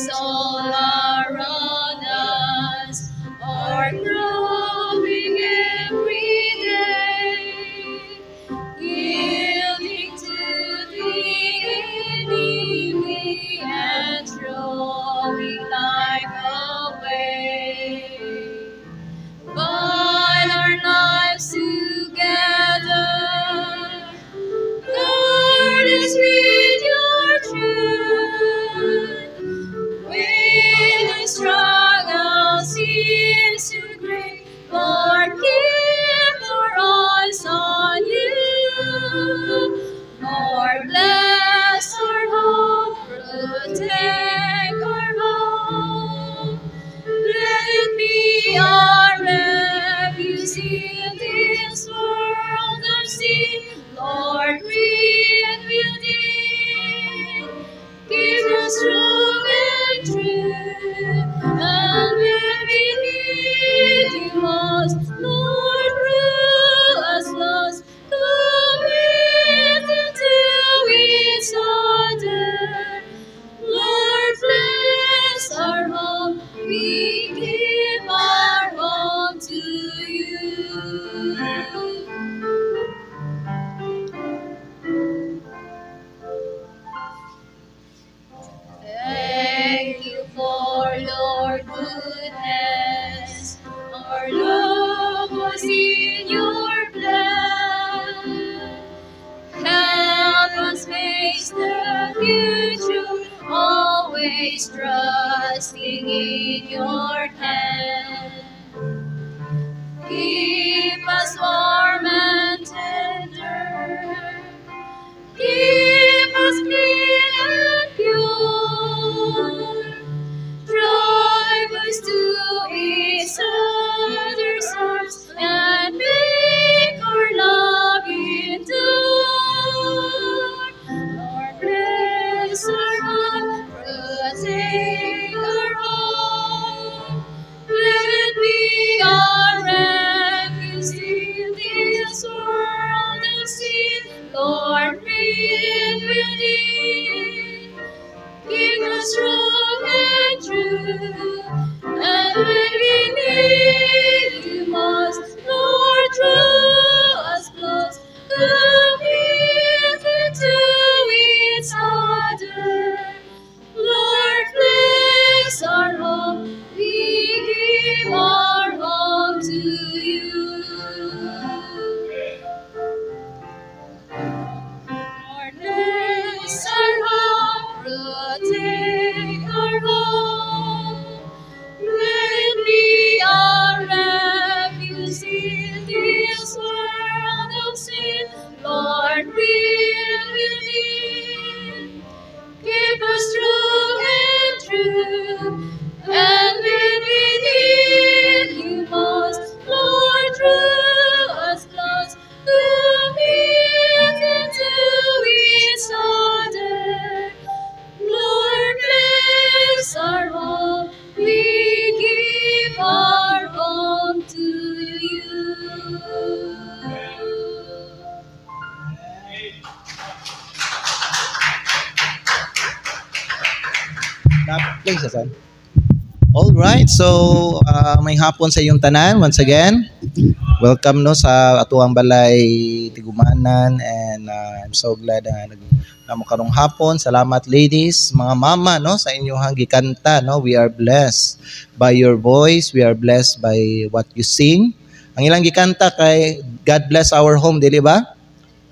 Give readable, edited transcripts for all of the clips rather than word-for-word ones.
lives all around us are growing every day, yielding to the enemy and throwing life away. Bind our lives together, guard us with your truth. When the struggle seems too great, Lord, keep our eyes on you. Lord, bless our hope, protect our home. Let it be our refuge in this world of sin. Lord, breathe within. Give us strong and true. And when we need you most, Lord, rule us lost. Commit into its order. Lord, bless our home. We give our home to you. Thank you for your goodness. Our love was in your blood. Help us face the future, always trusting in your hand. Keep us warm and tender. Keep us clean and pure. Drive us to each other's arms and make our love endure. Lord, bless our home, protect our home. Let it be our refuge in this world of sin. Lord, breathe within. Keep us strong and true. And when we need you most, Lord, draw us close. Commit into its order. Lord, bless our home. We give our home to you. Lord, bless our home, protect our home. Let it be our refuge in this world of sin. Lord, breathe within. Keep us strong and true. And when we need you most, Lord, draw us close. Commit into its order. Lord, bless our home. We give our home to you. Na-play siya, son. All right, so may hapon sa iyong tanan once again. Welcome no sa atuang balay Tigumanan, and I'm so glad na makarong hapon. Salamat ladies, mga mama no sa inyong gikanta no. We are blessed by your voice, we are blessed by what you sing. Ang ilang gikanta kay God bless our home, dili ba?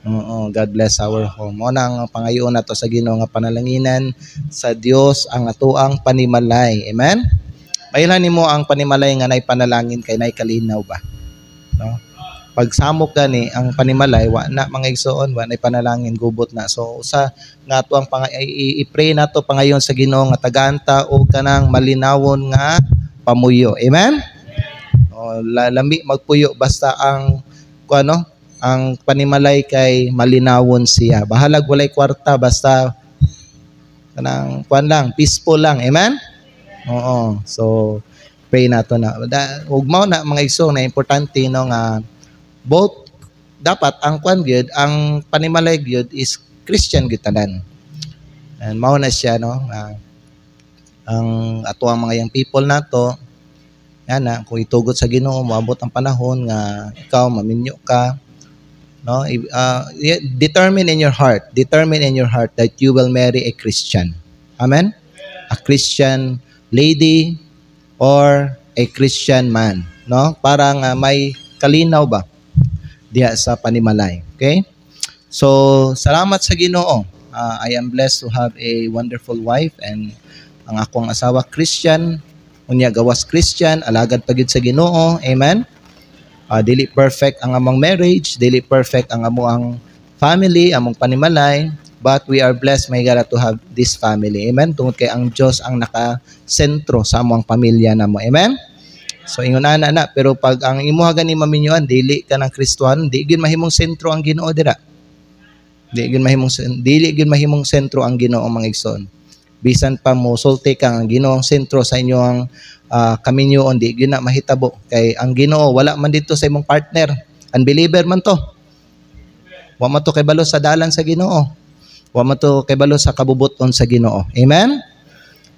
Oo, God bless our home. Mo nang pangayoon nato sa Ginoo nga panalanginan sa Dios ang atuang panimalay. Amen. Pailan nimo ang panimalay nga nay panalangin kay nay kalinaw ba? No? Pag samok gani ang panimalay wa na mga igsoon, wa nay panalangin gubot na. So usa nga atuang i-pray nato pangayon sa Ginoo nga tagaanta og kanang malinawon nga pamuyo. Amen. O lami magpuyo basta ang kuno ang panimalay kay malinawon siya. Bahalag walay kwarta basta kanang kuan lang, peaceful lang. Amen. Oo. So pray nato na. Ug mao na mga igsoon na importante no nga both dapat ang kuan gyud, ang panimalay gyud is Christian gyud tanan. And mao na siya no ang ato ang mga young people nato, yan na, kung itugot sa Ginoo, moabot ang panahon nga ikaw maminyo ka, no? Determine in your heart that you will marry a Christian. Amen? A Christian lady or a Christian man, no? Parang may kalinaw ba diya sa panimalay. Okay? So, salamat sa Ginoo. I am blessed to have a wonderful wife, and ang akong asawa Christian, unya gawas Christian, alagad pagid sa Ginoo. Amen. Dili perfect ang among marriage, dili perfect ang among family, among panimalay, but we are blessed, my God, to have this family. Amen. Tungod kay ang Dios ang naka-sentro sa among pamilya namo. Amen. So ingon ana na, pero pag ang imuha gani maminyoan, dili ka ng Kristohan, di gyud mahimong sentro ang Ginoo dira. Dili gyud mahimong sentro ang Ginoo, mga igsoon. Bisan pa mo sulti kang ang Ginoo ang sentro sa inyong kaminyoon, di gyud na mahitabo kay ang Ginoo wala man dito sa imong partner. Unbeliever man to. Wa man to kay balo sa dalan sa Ginoo. Wa man to kay balo sa kabubuton sa Ginoo. Amen.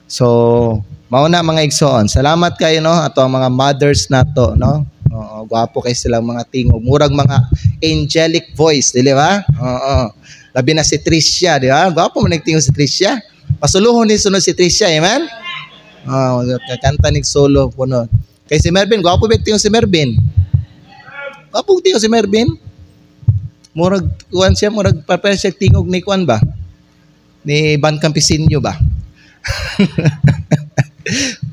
So, mao na mga igsoon. Salamat kayo, no, ato ang mga mothers nato, no. Oo, gwapo kay silang mga tingog. Murag mga angelic voice, di ba? Oo. Labi na si Tricia, di ba? Gwapo man nagtingog si Tricia. Pasuluhon ni sunod si Tricia, amen? Kakanta ni solo puno. Kay si Mervin, gwapo ba tingog si Mervin? Gwapo tingog si Mervin? Murag kuan siya, murag papel siya tingog ni kuan ba? Ni Ban Campesinho ba?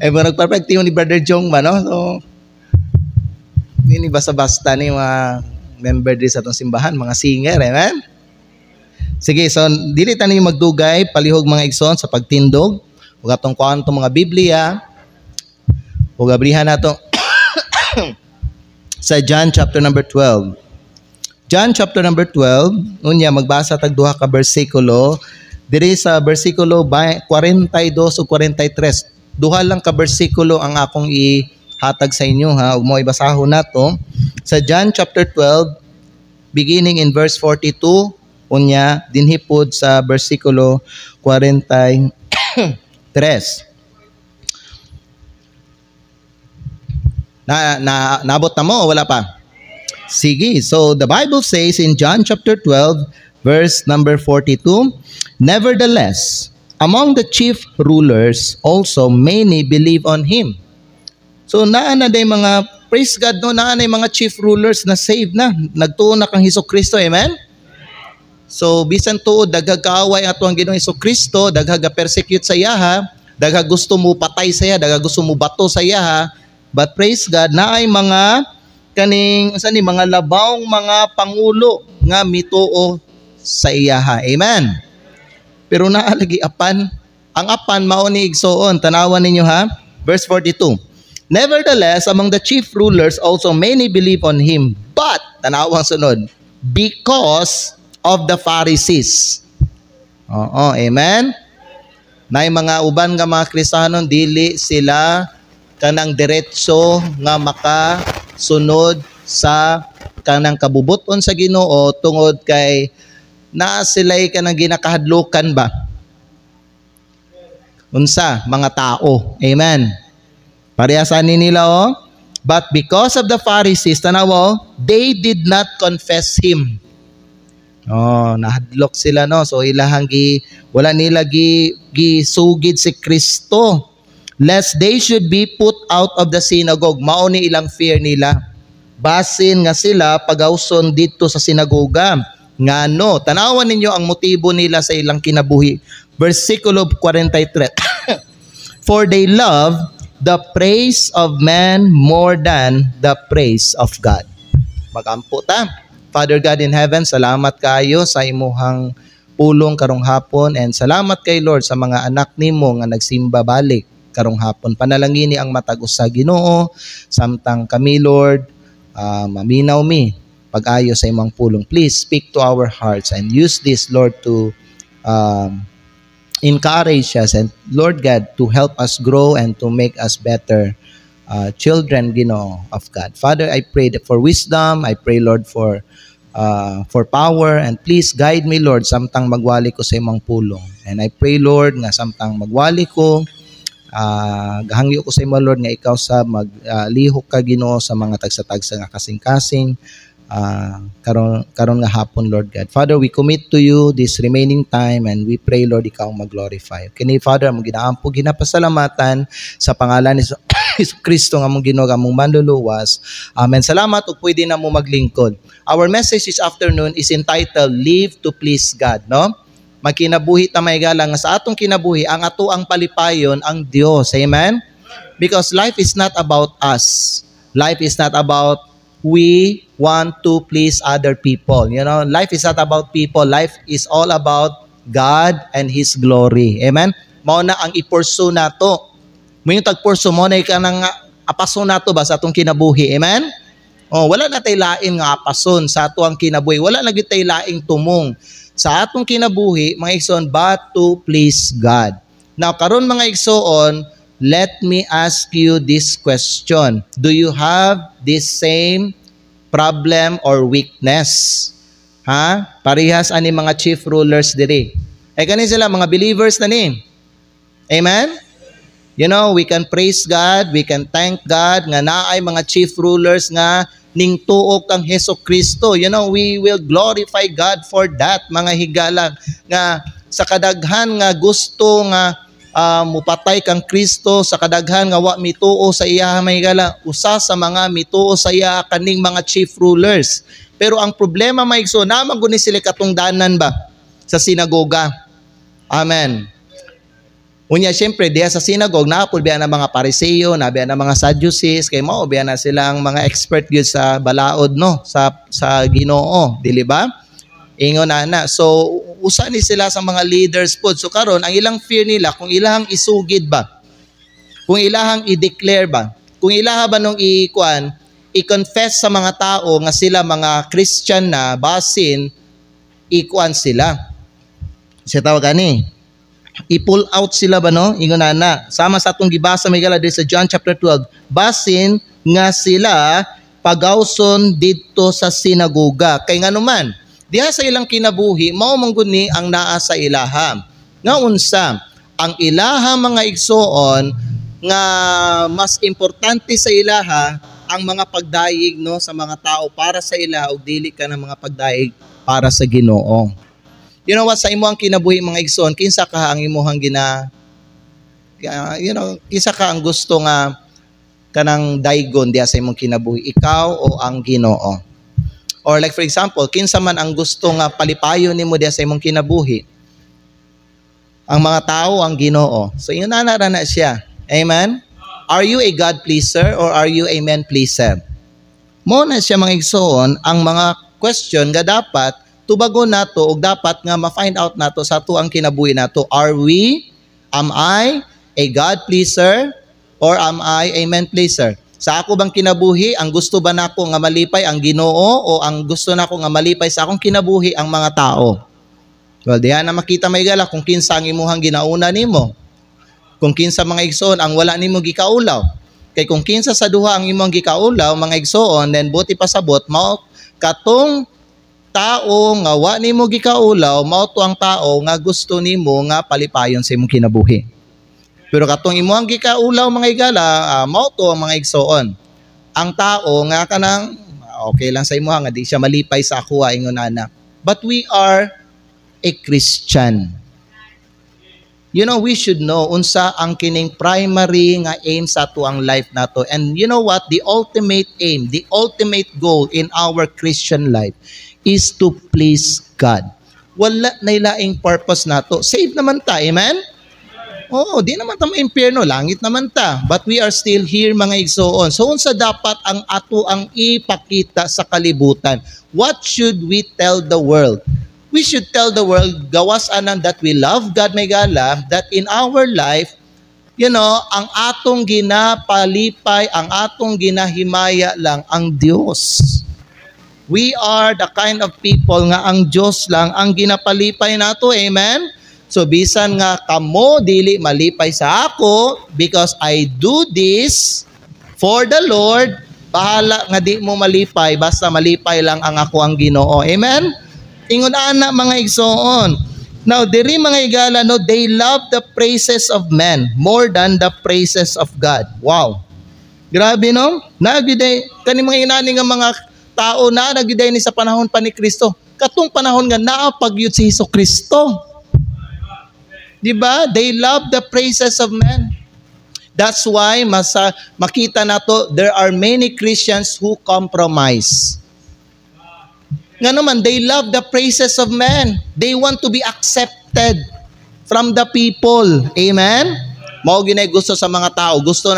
Murag perfect tingog ni Brother Jong ba, no? So, ini basta-basta ni mga member din sa atong simbahan, mga singer, amen? Sige, so dili ta ninyo magdugay, palihog mga igsoon sa pagtindog, ug atong kuan mga Biblia, ug abrihan nato sa John chapter number 12. John chapter number 12, unya magbasa tag duha ka bersikulo. Diri sa bersikulo 42 ug 43. Duha lang ka bersikulo ang akong ihatag sa inyo, ha. Ug mo ibasahon nato sa John chapter 12 beginning in verse 42 unya dinhipod sa bersikulo 43. Nabot na mo o wala pa? Sige. So the Bible says in John chapter 12 verse number 42, nevertheless, among the chief rulers also many believe on him. So naa na day mga, praise God, no, naa na mga chief rulers na saved na, nagtuo na kang Hesukristo, amen? So bisan tuod daghag kaaway ato ang Ginoong Hesukristo, daghag persecute sa iyaha, daghag gusto mo patay sa iya, daghag gusto mo bato sa iyaha, but praise God, naay mga kaning mga labawng mga pangulo nga mituo sa iyaha. Amen. Pero naalagi apan, ang apan mao ni igsoon, tanawan ninyo ha. Verse 42. Nevertheless, among the chief rulers also many believe on him, but tanawang sunod, because of the Pharisees. Oo, amen. Nay mga uban nga mga Kristiyanon, dili sila kanang diretso nga makasunod sa kanang kabubuton sa Ginoo tungod kay naa sila'y kanang ginakahadlukan ba? Unsa? Mga tao. Amen. Parehasan nila, oh. But because of the Pharisees, tanaw, they did not confess him. Oh, nahadlok sila, no? So ilahang wala nila gisugid si Kristo, lest they should be put out of the synagogue. Mao ni ilang fear nila. Basin nga sila pagawson dito sa sinagoga. Ngano, tanawan ninyo ang motibo nila sa ilang kinabuhi. Versikulo 43. For they love the praise of man more than the praise of God. Magampo ta. Father God in heaven, salamat kayo sa imuhang pulong karong hapon, and salamat kay Lord sa mga anak nimo nga nagsimba balik karong hapon. Panalangini ang matag-os sa Ginoo, samtang kami, Lord, maminaw mi pag-ayo sa imong pulong. Please speak to our hearts and use this, Lord, to encourage us, and Lord God, to help us grow and to make us better children, Ginoo, of God. Father, I pray that for wisdom. I pray, Lord, for power, and please guide me, Lord, samtang magwali ko sa imong pulong. And I pray, Lord, nga samtang magwali ko, Gahangyo ko sa imo Lord nga ikaw sa maglihok ka Ginoo sa mga tagsa-tagsa nga kasing-kasing karon nga hapon Lord God. Father, we commit to you this remaining time and we pray Lord ikaw mag-glorify. Kini Father, among ginaampo ginapasalamatan sa pangalan ni Hesus Kristo nga among Ginoo nga among manluluwas. Amen. Salamat ug pwede na mo maglingkod. Our message this afternoon is entitled Live to Please God, no? Magkinabuhi ta may gala nga sa atong kinabuhi ang ato ang palipayon ang Dios. Amen? Because life is not about us. Life is not about we want to please other people. You know, life is not about people. Life is all about God and His glory. Amen? Mao na ang i-pursue nato. Mo yung tag-pursue mo na ka nang apason nato ba sa atong kinabuhi. Amen? Oh, wala na tay lain nga apason sa ato ang kinabuhi. Wala na gyud tay laing tumong sa atong kinabuhi, mga igsoon, but to please God. Now, karon mga igsoon, let me ask you this question. Do you have this same problem or weakness? Ha? Parehas ani mga chief rulers diri. Ay kani sila mga believers na ni. Amen? You know, we can praise God, we can thank God nga naay mga chief rulers nga ning tuok kang Hesus Kristo. You know, we will glorify God for that, mga higala nga sa kadaghan nga gusto nga mupatay kang Kristo, sa kadaghan nga wa mituo sa iya, mga higala, usa sa mga mituo sa iya kaning mga chief rulers. Pero ang problema, mga igso, naman guni sila katungdanan ba sa sinagoga. Amen. Unya, siyempre, diya sa sinagog, napulbihan ng mga Pariseo, nabihan ng mga Sadducees, kay mo, biyan na silang mga expert yun sa balaod, no? Sa Ginoo, dili ba? Ingon na. So, usa ni sila sa mga leaders po. So, karon ang ilang fear nila, kung ilahang isugid ba? Kung ilahang i-declare ba? Kung ilaha ba nung i-confess sa mga tao nga sila mga Christian na, basin, ikuan sila. Siya tawag gani. I-pull out sila ba no? Ingon na. Sama sa atong gibasa may gala sa John chapter 12. Basin nga sila pagawson didto sa sinagoga. Kay nganuman, diha sa ilang kinabuhi mao man gud ni ang naa sa ilaha. Nga unsa, ang ilaha mga igsoon nga mas importante sa ilaha ang mga pagdayeg no sa mga tao para sa ilaha ug dili ka ng mga pagdayeg para sa Ginoo. You know what, sa imo ang kinabuhi mga igsoon, kinsa ka ang imuhang kinsa ka ang gusto nga kanang daygon diya sa imong kinabuhi, ikaw o ang Ginoo? Or like for example, kinsa man ang gusto nga palipayon nimo diya sa imong kinabuhi? Ang mga tao, ang Ginoo. So yun na siya. Amen? Are you a God pleaser or are you a man pleaser? Mo na siya mga igsoon ang mga question nga dapat tubagon nato og dapat nga ma-find out nato sa ato ang kinabuhi nato. Am I a God pleaser or am I a man pleaser? Sa ako bang kinabuhi, ang gusto ba nako nga malipay ang Ginoo o ang gusto nako nga malipay sa akong kinabuhi ang mga tao? Well, diha na makita may gala kung kinsa ang imuhang ginauna nimo. Kung kinsa mga igsoon ang wala nimo gikaulaw. Kay kung kinsa sa duha ang imong gikaulaw mga igsoon, then buti pasabot mao katong tao nga wa nimo gikaulaw, mao to ang tao nga gusto nimo nga palipayon sa imong kinabuhi. Pero katong imo ang gikaulaw mga igala, mao to ang mga igsoon. Ang tao nga kanang okay lang sa imo nga di siya malipay sa ako ingon ana. But we are a Christian. You know, we should know unsa ang kining primary nga aim sa ato ang life nato. And you know what? The ultimate aim, the ultimate goal in our Christian life is to please God. Wala na ilaing purpose nato. Save naman ta, amen? Oo, di naman ta ma-impyerno, langit naman ta. But we are still here mga igsoon. So unsa dapat ang ato ang ipakita sa kalibutan? What should we tell the world? We should tell the world, gawas anan that we love God may gala, that in our life, you know, ang atong ginapalipay, ang atong ginahimaya lang ang Dios. We are the kind of people nga ang Diyos lang ang ginapalipay nato. Amen? So, bisan nga kamo dili malipay sa ako because I do this for the Lord, bahala nga di mo malipay, basta malipay lang ang ako ang Ginoo. Amen? Ingon ana mga igsoon. Now, diri mga higala, no, they love the praises of men more than the praises of God. Wow. Grabe, no? Nagiday, kani mga inani nga mga tao na nagiday ni sa panahon pa ni Kristo. Katong panahon nga naapagyud si Hesus Kristo. Diba? They love the praises of men. That's why makita nato there are many Christians who compromise. Nga naman, they love the praises of men. They want to be accepted from the people. Amen? Mao ginay gusto sa mga tao. Gusto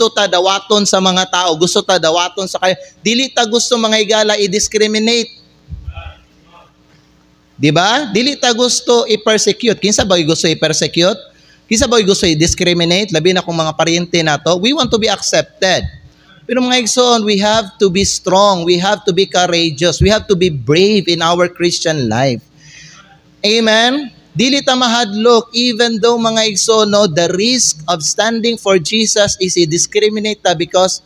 ta dawaton sa mga tao. Gusto ta dawaton sa kaya. Dili ta gusto mga higala i-discriminate. Diba? Dili ta gusto i-persecute. Kinsa ba gusto i-persecute? Kinsa ba gusto i-discriminate? Labi na kung mga paryente nato. We want to be accepted. Pero mga igsoon, we have to be strong. We have to be courageous. We have to be brave in our Christian life. Amen? Dili ta mahadlok, even though mga igsoon, no, the risk of standing for Jesus is i-discriminate ta because,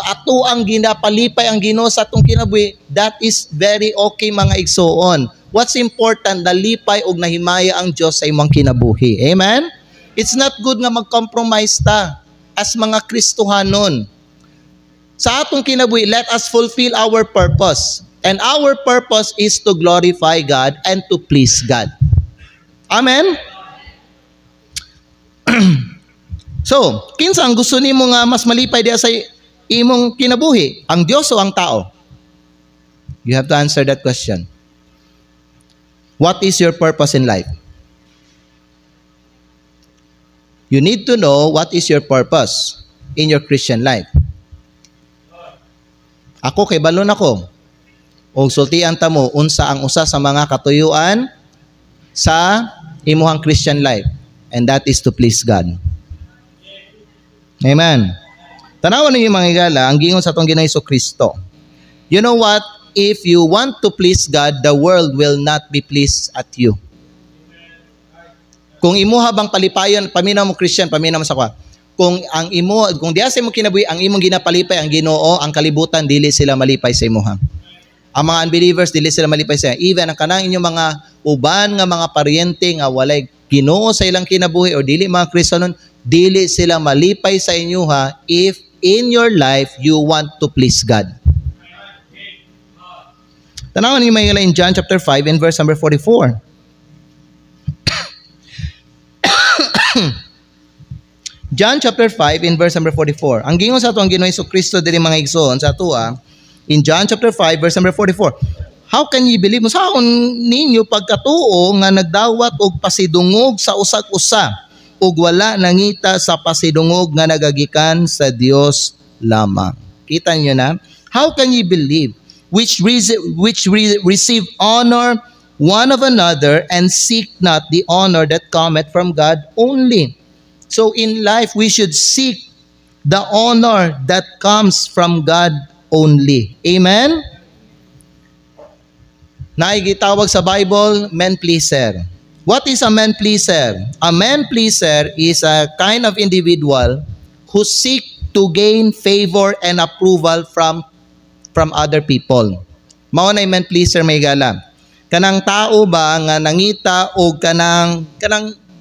ato ang ginapalipay ang Ginoo sa atong kinabuhi. That is very okay mga igsoon. What's important, nalipay og nahimaya ang Diyos sa imong kinabuhi. Amen? It's not good nga mag-compromise ta as mga Kristohanon. Sa atong kinabuhi, let us fulfill our purpose. And our purpose is to glorify God and to please God. Amen? So, kinsa ang gusto nimo nga mas malipay diha sa imong kinabuhi? Ang Dios o ang tao? You have to answer that question. What is your purpose in life? You need to know what is your purpose in your Christian life. Ako kay balon ako. O sultian ta mo unsa ang usa sa mga katuyuan sa imuhang Christian life, and that is to please God. Amen. Tanawan ninyo mga higala ang giingon sa atong Ginoong Kristo. You know what? If you want to please God, the world will not be pleased at you. Kung imuha bang palipayon, paminaw mo Christian, paminaw mo sa kwa. Kung diha sa imong kinabuhi, ang imong ginapalipay ang Ginoo, ang kalibutan dili sila malipay sa imuha. Ang mga unbelievers dili sila malipay sa. Even ang kanang inyong mga uban nga mga paryente nga walay Ginoo sa ilang kinabuhi o dili mga Kristiyanon, dili sila malipay sa inyuha if in your life you want to please God. Tanawan niyo may in John chapter 5 and verse number 44. John chapter 5 in verse number 44. Ang gingon sa ato ang Ginoong Kristo diri mga igsoon sa atua in John chapter 5 verse number 44. How can ye believe? Saan ninyo pagkatuo nga nagdawat og pasidungog sa usag-usa ug wala nangita sa pasidungog nga nagagikan sa Dios lamang. Kita niyo na? How can ye believe which receive honor one of another and seek not the honor that cometh from God only? So in life, we should seek the honor that comes from God only. Amen? Naigitawag sa Bible, man pleaser. What is a man pleaser? A man pleaser is a kind of individual who seek to gain favor and approval from other people. Mao na man pleaser may gala. Kanang tao ba nga nangita o kanang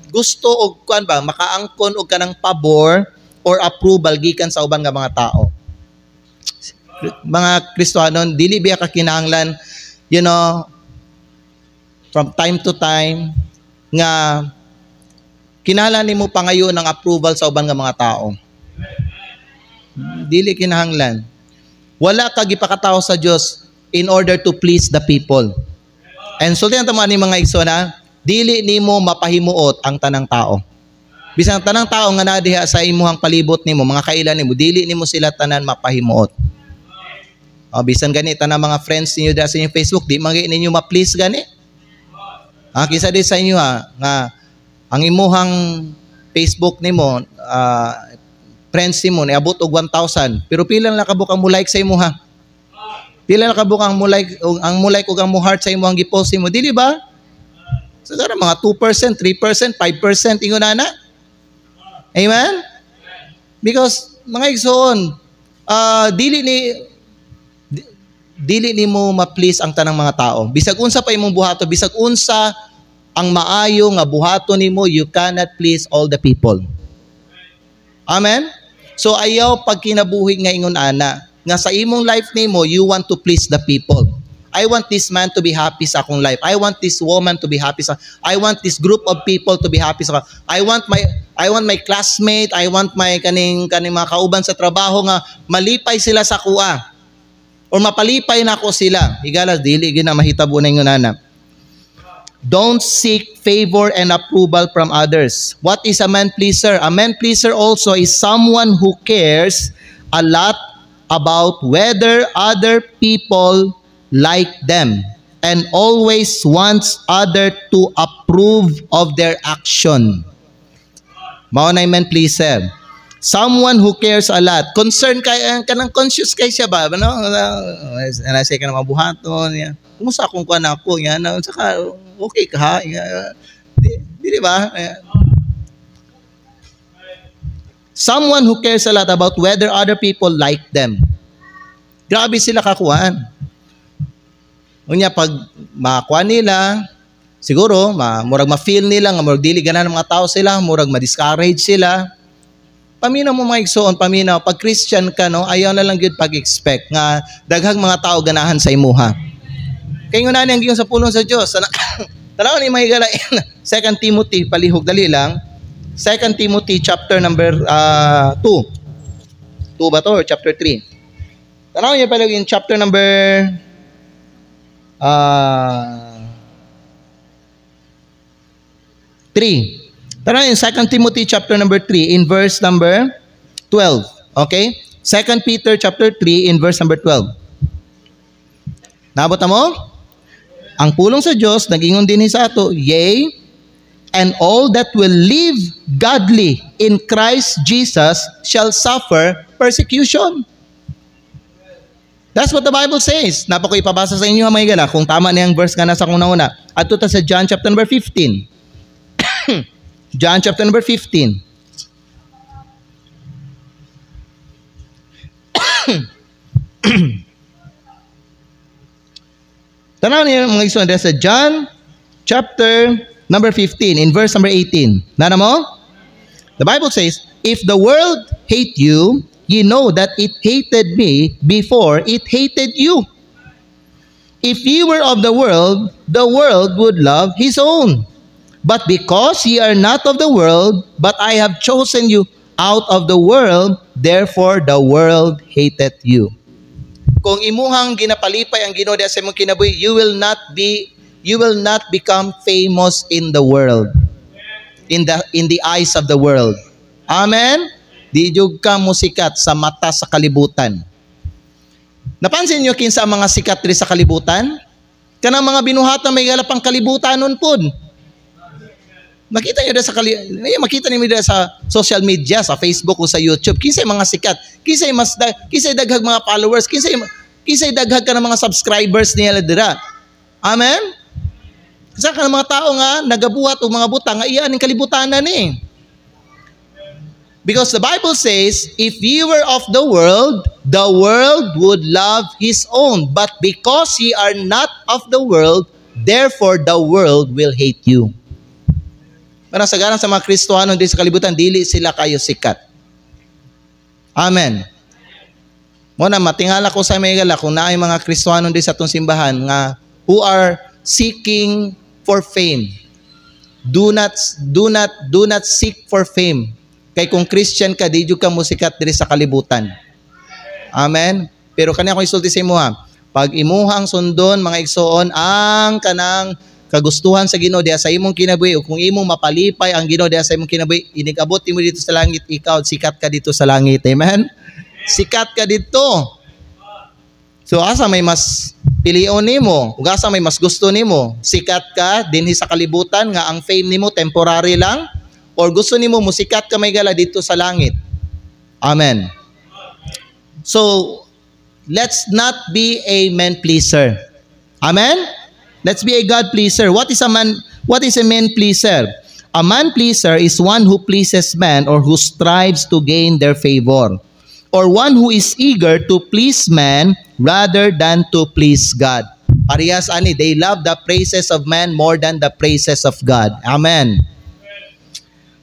gusto og kuan ba makaangkon og kanang pabor or approval gikan sa uban nga mga tao. Mga Kristohanon dili biya ka kinahanglan from time to time nga kinahanglan nimo pangayo ng approval sa uban nga mga tao. Dili kinahanglan. Wala ka gipakatao sa Dios in order to please the people. And sultihan ta ni mga igsoon dili nimo mapahimuot ang tanang tao. Bisan tanang tao nga naa diha sa imuhang palibot nimo, mga kailan nimo, dili nimo sila tanan mapahimuot. Bisan gani tanang mga friends niyo diha sa inyong Facebook, di man ninyo ma-please gani. Kinsa di sa inyo nga ang imuhang Facebook nimo, friends nimo niabot og 1,000, pero pila na kabukang mo like sa imuha? Pila na kabukang mo like ang mo like ug ang mo heart sa imuhang gi-post nimo, dili ba? Siguro mga 2%, 3%, 5% ingon na. Amen? Because mga igsoon, dili ni mo ma-please ang tanang mga tao. Bisag unsa pa imong buhato, bisag unsa ang maayo nga buhaton nimo, you cannot please all the people. Amen? So ayaw pag kinabuhi nga ingon ana, nga sa imong life nimo, you want to please the people. I want this man to be happy sa akong life. I want this woman to be happy sa. I want this group of people to be happy sa. I want my classmate, I want my kaning mga kauban sa trabaho nga malipay sila sa kuha. Or mapalipay na ako sila. Higala dili gyud na mahitabo na ingon ana. Don't seek favor and approval from others. What is a man pleaser? A man pleaser also is someone who cares a lot about whether other people like them and always wants other to approve of their action. Mao na man pleaser. Someone who cares a lot. Concerned kay kanang conscious kay siya ba, no? Ana say ka na mabuhaton ya. Kumusta akong kuan ako ya, saka okay ka ha. Di ba? Someone who cares a lot about whether other people like them. Grabe sila kakuan. Unya pag makuha nila, siguro murag ma-feel nila nga murag dili ganan mga tao sila, murag ma-discourage sila. Paminaw mo mga igsoon, paminaw pag Christian ka no, ayaw na lang gyud pag-expect nga daghang mga tao ganahan sa imuha. Kay nguna ang giyon sa pulong sa Dios. Tanaw ni mga higala 2 Timothy palihog dali lang. 2 Timothy chapter number 2. 2 ba to or chapter 3? Tanaw niyo palihog in chapter number 3. Tara in 2 Timothy chapter number 3 in verse number 12. Okay? 2 Peter chapter 3 in verse number 12. Nabot na mo? Ang pulong sa Diyos, nag-ingon din sa ato, yea, and all that will live godly in Christ Jesus shall suffer persecution. That's what the Bible says. Napa ko ipabasa sa inyo mga higala kung tama na yung verse nga nasa kung nauna. At ito sa John chapter number 15. John chapter number 15. Tanaw niyo mga igsoon sa John chapter number 15 in verse number 18. Nana mo? The Bible says, if the world hate you, ye know that it hated me before it hated you. If ye were of the world would love his own. But because ye are not of the world, but I have chosen you out of the world, therefore the world hateth you. Kung imuhang ginapalipay ang Ginoo sa imong kinabuhi, you will not become famous in the world. In the eyes of the world. Amen. Di jud ka musikat sa mata sa kalibutan. Napansin niyo kinsa mga sikat diri sa kalibutan? Kanang mga binuhatan may galapang kalibutanon pud. Makita niyo makita niyo sa social media, sa Facebook o sa YouTube, kinsay mga sikat, kinsay daghag mga followers, kinsay daghag ka ng mga subscribers niya dira. Amen? Sa ka mga tao nga nagabuhat og mga butang nga iyan ning kalibutanan ni. Because the Bible says, if ye were of the world would love his own. But because ye are not of the world, therefore the world will hate you. Parang sagaran sa mga Kristohano din sa kalibutan, dili sila kayo sikat. Amen. Muna, matingala ko sa mga gala kung naay mga Kristohano din sa itong simbahan nga who are seeking for fame. Do not seek for fame. Kay kung Christian ka, di ka mo sikat diri sa kalibutan. Amen. Pero kanya ko isulti sa imo ha. Pag imuhang sundon mga igsoon ang kanang kagustuhan sa Ginoo diha sa imong kinabuhi o kung imong mapalipay ang Ginoo diha sa imong kinabuhi, inigabot mo dito sa langit, ikaw sikat ka dito sa langit. Amen. Sikat ka dito. So asa may mas pilion nimo, ug asa may mas gusto nimo? Sikat ka dinhi sa kalibutan nga ang fame nimo temporary lang or gusto nimo musikat ka may gala dito sa langit? Amen. So let's not be a man pleaser. Amen. Let's be a God pleaser. What is a man pleaser? A man pleaser is one who pleases man or who strives to gain their favor, or one who is eager to please man rather than to please God. Parehas ani, they love the praises of man more than the praises of God. Amen.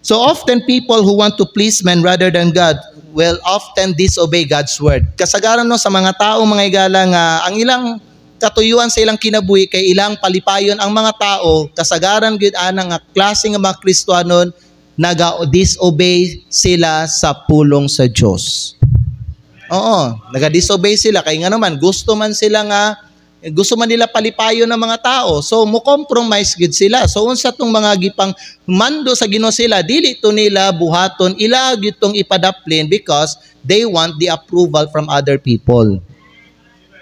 So often people who want to please men rather than God will often disobey God's word. Kasagaran no sa mga tao mga higala nga ang ilang katuyuan sa ilang kinabuhi kay ilang palipayon ang mga tao, kasagaran gyud ana nga klase nga mga Kristiyanon naga-disobey sila sa pulong sa Dios. Oo, naga-disobey sila kay nga naman gusto man nila palipayon ng mga tao. So mo compromise gid sila. So unsa tong mga gipang mando sa Ginoo sila, dili to nila buhaton, ila gyud tong ipadaplin because they want the approval from other people.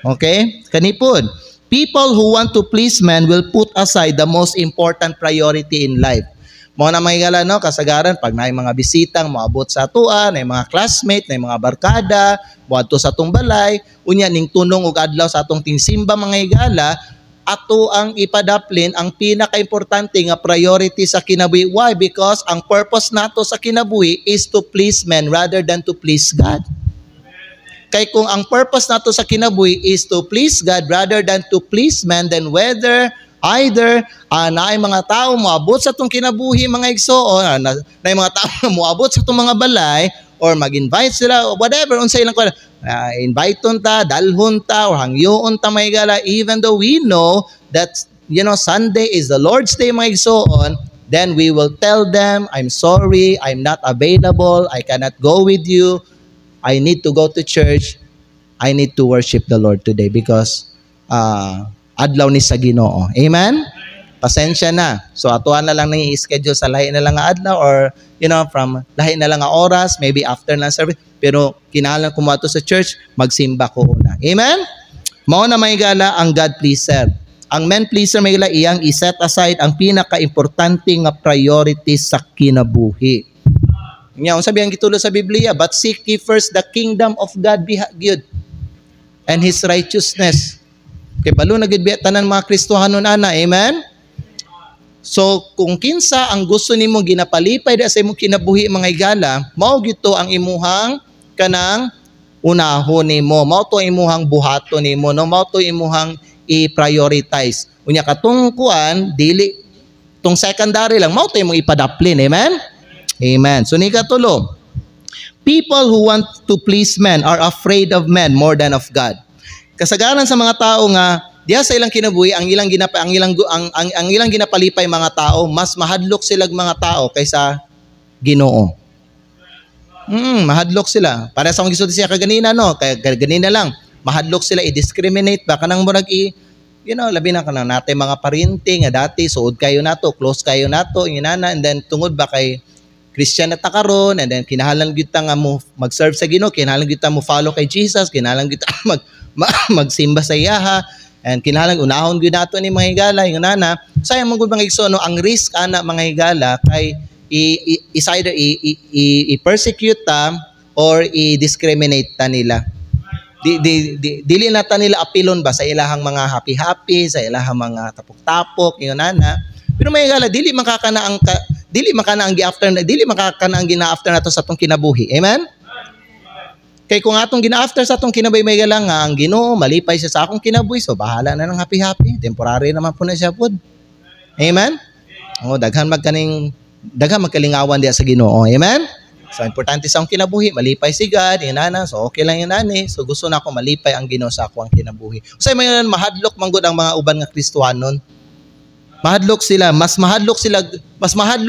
Okay? Kanipod, people who want to please men will put aside the most important priority in life. Mo na mahigala no, kasagaran pag naay mga bisitang moabot sa atuan, nay mga classmate, nay mga barkada, moadto sa atong balay, unya ning tunong ug adlaw sa atong tinsimba mga higala, ato ang ipadaplin ang pinaka-importante nga priority sa kinabuhi. Why? Because ang purpose nato sa kinabuhi is to please men rather than to please God. Kay kung ang purpose nato sa kinabuhi is to please God rather than to please men, then either naay mga tao moabot sa atong kinabuhi mga igsoon, naay mga tao moabot sa atong mga balay, or mag-invite sila, or whatever, unsa ilang invite-on ta, dalhon ta, or hangyoon ta mga higala, even though we know that, Sunday is the Lord's Day mga igsoon, then we will tell them, I'm sorry, I'm not available, I cannot go with you, I need to go to church, I need to worship the Lord today because adlaw ni sa Ginoo. Amen? Pasensya na. So atuan na lang nang i-schedule sa lahi na lang nga adlaw, or from lahi na lang nga oras, maybe after na service, pero kinahanglan ko mo ato sa church, magsimba ko una. Amen? Mao na may gala ang God pleaser. Ang men pleaser may gala iyang i-set aside ang pinaka-importante nga priority sa kinabuhi. Nya unsa biyang gitulo sa Biblia, but seek ye first the kingdom of God good and His righteousness. Kay balo na gid tanan mga Kristohanon ana. Amen? So kung kinsa ang gusto nimo ginapalipay sa imong kinabuhi mga higala, mao gito ang imuhang kanang unahon nimo, mao to imuhang buhaton nimo, no, mao to imuhang i-prioritize. Unya katong kuan dili tong secondary lang, mao to imong ipadaplin. Amen? Amen. So ni katulo, people who want to please men are afraid of men more than of God. Kasagaran sa mga tao nga diha sa ilang kinabuhi ang ilang ginapalipay mga tao, mas mahadlok sila mga tao kaysa Ginoo. Mahadlok sila. Para sa akong gisulti siya kaganina no, kaya ganina lang. Mahadlok sila i-discriminate ba kanang murag labi na kanang natin mga parinting nga dati suod kayo nato, close kayo nato, inana, and then tungod ba kay Christian na ta karon, and then kinahanglan gyud ta nga mo mag-serve sa Ginoo, kinahanglan gyud ta mo follow kay Jesus, kinahanglan gyud ta magsimba sa iyaha, and kinahanglan unahon gyud nato ni mga higala yung nana. Sayang man gud mga igsoon, ang risk ana mga higala kay either i-persecute ta or i-discriminate ta nila. Dili na ta nila apilon ba sa ilahang mga happy-happy, sa ilahang mga tapok-tapok yung nana. Pero mga higala dili makakana ang gina-after nato sa atong kinabuhi. Amen? Kay kung atong gina-after sa atong kinabuhi may higala nga ang Ginoo malipay siya sa akong kinabuhi, so bahala na ng happy-happy. Temporary naman po na siya pod. Amen? Daghan magkalingawan diya sa Ginoo. Amen? So importante sa akong kinabuhi, malipay si God, inana, so okay lang yun nani. So gusto na ako malipay ang Ginoo sa akong kinabuhi. Usay may mahadlok man gud ang mga uban nga Kristohanon. Mahadlok sila, mas mahadlok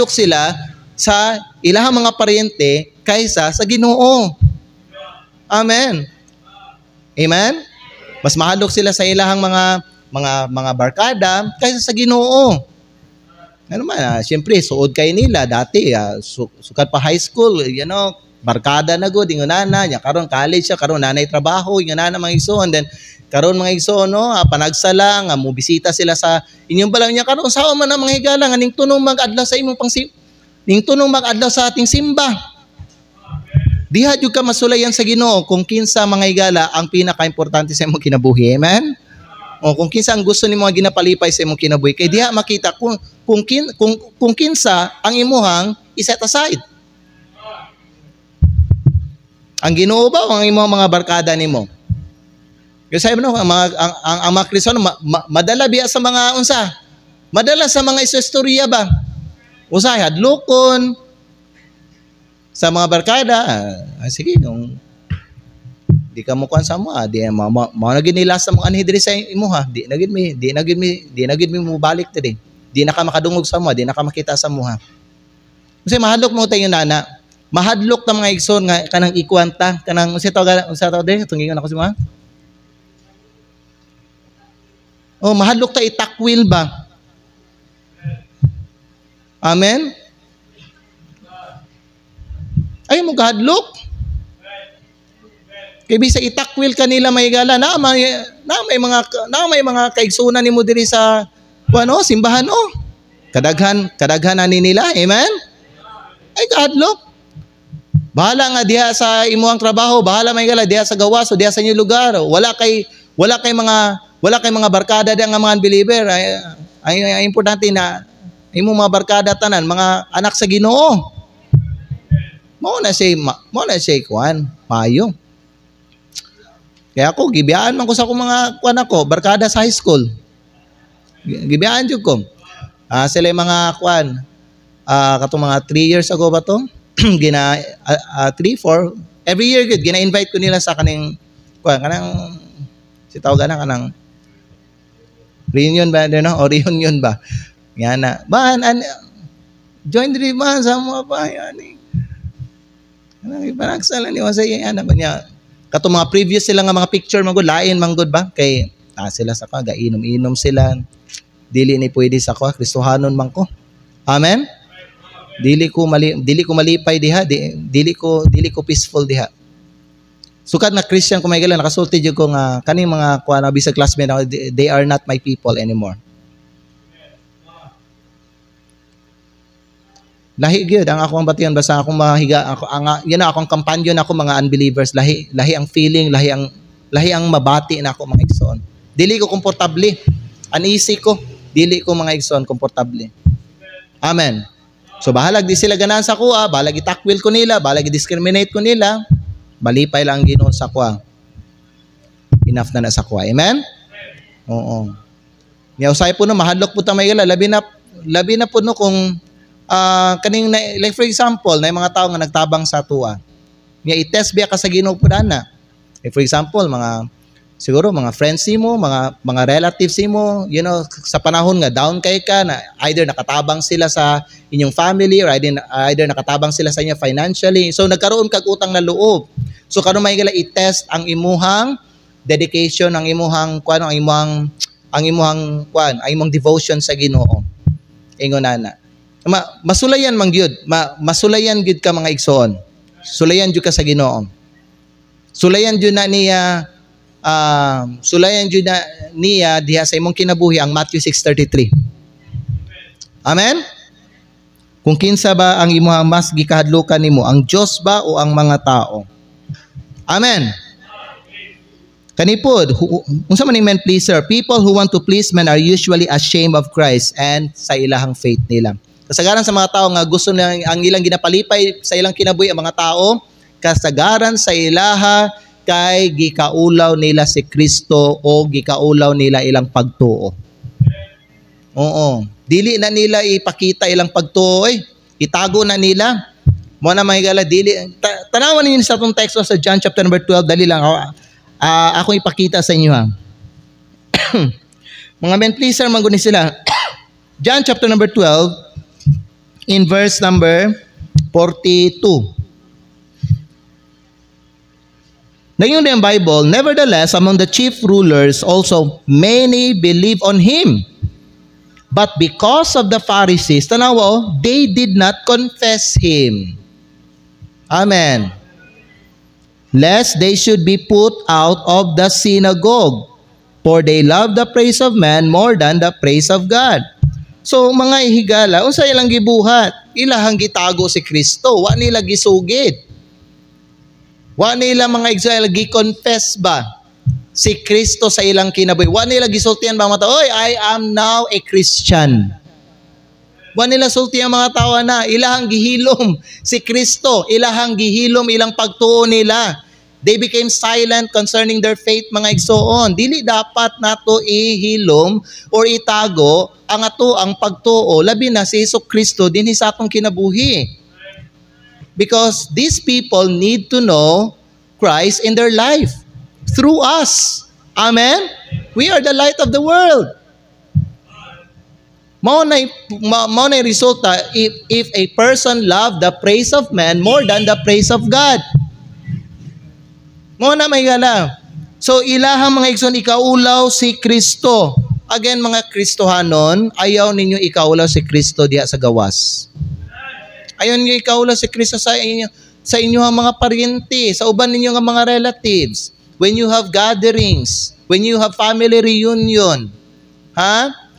sila sa ilahang mga paryente kaysa sa Ginoo. Amen. Amen. Mas mahadlok sila sa ilahang mga barkada kaysa sa Ginoo. Ano man, siyempre suod kay nila dati, sukat pa high school, barkada na gud ingon nana, nya karon college siya, karon nanay trabaho, ingon nana mga igsoon, then karon mga igsoon panagsala nga mo bisita sila sa inyong balang niya karon sao man ang mga higala nga ning tunong mag-adlaw sa imong ning tunong mag-adlaw sa ating simba. Diha jud ka masulayan sa Ginoo kung kinsa mga higala ang pinaka-importante sa imong kinabuhi. Amen? O kung kinsa ang gusto nimo nga ginapalipay sa imong kinabuhi, kay diha makita kung kinsa ang imuhang i-set aside. Ang Ginoo ba o ang imong mga barkada nimo? Kasi sabi mo, ang mga Kristiyano, madala biya sa mga unsa. Madala sa mga istorya ba? Usa, hadlokon, sa mga barkada, sige, yung di ka mo kuan sa mo, di mo naging nila sa mga anhi diri sa imo ha. Di nagid mi mo balik diri. Di na ka makadungog sa mo, di na ka makita sa mo ha. Kasi mahadlok mo tayo nana. Mahadlok ta mga igsoon nga kanang ikwanta, kanang unsa taw diri tungingon ako si mo. Oh, mahadlok ta itakwil ba? Amen. Ay mo kahadlok. Kay bisa itakwil kanila may gala na may mga kaigsunan nimo diri sa simbahan kadaghan ani nila. Amen. Ay kahadlok. Bahala nga diha sa imuang trabaho, bahala may gala diha sa gawas o diha sa inyong lugar. Wala kay mga barkada diha nga mga unbeliever. Ay importante na imo mga barkada tanan mga anak sa Ginoo. Mao na siya kuan, mayo. Kaya ako, gibiyaan man ko sa akong mga kuan ako, barkada sa high school. Gibiyaan jud ko. Sila yung mga kuan, katong mga 3 years ago ba to? 3, 4, every year gid gina-invite ko nila sa kaning kuan, kanang sitaw gana kanang reunion ba no? O reunion ba? Yan na. Join the man sa mga pa yan. Parang ni Wasay ana ba niya kato mga previous sila nga mga picture man gud lain man gud ba kay sila sa ka inom sila dili ni pwede sa ko Kristohanon man ko. Amen. Dili ko malipay diha, dili ko peaceful diha. Sukat na Christian ko may gala nakasulti jud ko nga kaning mga kuan bisag classmate they are not my people anymore. Lahi gyud ang akong batiyon basta akong mahiga ako akong kampanyon ako mga unbelievers lahi ang feeling lahi ang mabati na ako mga igsoon. Dili ko komportable. Uneasy ko. Dili ko mga igsoon komportable. Amen. So bahalag di sila ganahan sa kuha, bahalag itakwil ko nila, bahalag i-discriminate ko nila. Malipay lang Ginoo sa kuha. Enough na sa kuha. Amen. Oo. Nya usay po no mahadlok po ta may gala labi na po no kung kaning like for example na yung mga tao nga nagtabang sa tuwa niya i-test biya ka sa Ginoo pudana like for example siguro mga friends mo mga relatives mo sa panahon nga down kay ka na either nakatabang sila sa inyong family or either nakatabang sila sa inyo financially so nagkaroon kag utang na loob so karon may gala i-test ang imuhang dedication ang imuhang ang imong devotion sa Ginoo ingon ana masulayan man gyud masulayan gyud ka mga igsoon sulayan gyud ka sa Ginoo sulayan gyud na niya diha sa imong kinabuhi ang Matthew 6:33 amen kung kinsa ba ang imong mas gikahadlukan nimo ang Dios ba o ang mga tao amen kanipod unsa man men pleaser people who want to please men are usually ashamed of Christ and sa ilahang faith nila. Kasagaran sa mga tao nga gusto na ang ilang ginapalipay sa ilang kinabuhi ang mga tao, kasagaran sa ilaha kay gikaulaw nila si Kristo o gikaulaw nila ilang pagtuo. Oo. Dili na nila ipakita ilang pagtuo itago na nila. Mo na mahigala dili tanawan niyo sa tong text sa John chapter number 12 dali lang ako ipakita sa inyo ha. Mga men pleaser man guni sila. John chapter number 12 in verse number 42. Ngayon yung Bible, nevertheless, among the chief rulers also many believe on him. But because of the Pharisees, tanawa, they did not confess him. Amen. Lest they should be put out of the synagogue, for they love the praise of man more than the praise of God. So mga ihigala, unsa ilang gibuhat? Ilahang gitago si Kristo, wa nila gisugid. Wa nila mga Israel gi-confess ba si Kristo sa ilang kinabuhi? Wa nila gisultihan ba mga tao, "Oy, I am now a Christian." Wa nila sultihan mga tao na ilahang gihilom si Kristo, ilahang gihilom ilang pagtuo nila. They became silent concerning their faith, mga igsoon. Dili dapat nato ihilom or itago ang ato ang pagtuo labi na si Jesucristo dinhi sa atong kinabuhi. Because these people need to know Christ in their life through us. Amen? We are the light of the world. Mao na resulta if a person love the praise of man more than the praise of God. Mao na may gala. So ilahang mga igsoon ikaulaw si Kristo. Again mga Kristohanon, ayaw ninyo ikaulaw si Kristo diha sa gawas. Ayaw ninyo ikaulaw si Kristo sa inyo mga paryente, sa uban ninyo nga mga relatives. When you have gatherings, when you have family reunion,